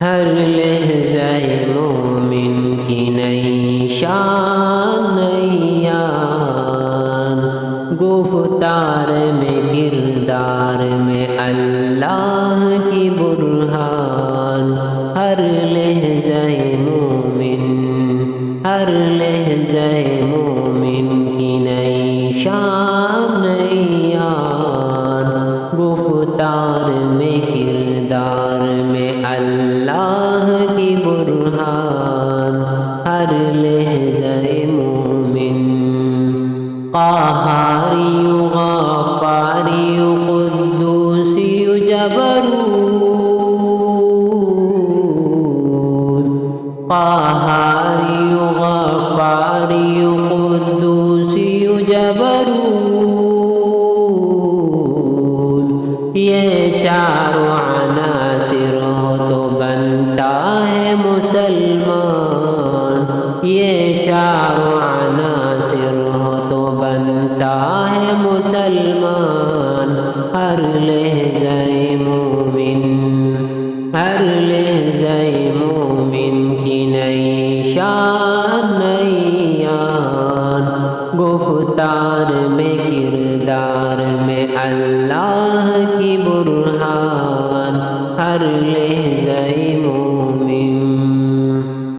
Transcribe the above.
ہر لحظہ مومن کی نئی شان نئی آن، گفتار میں کردار میں اللہ کی برہان۔ ہر لحظہ مومن، ہر لحظہ مومن کی نئی شان نئی آن، گفتار میں کردار میں اللہ کی برہان۔ ہر لحظہ مومن قہاری غفاری قدوسی جبروت، قہاری غفاری قدوسی جبروت، یہ چاروں عناصر ہو تو بنتا ہے مسلمان، یہ چاروں عناصر ہو تو بنتا ہے مسلمان۔ ہر لحظہ مومن، ہر لحظہ مومن کی نئی شان نئی آن، گفتار میں کردار میں اللہ کی برہان۔ ہر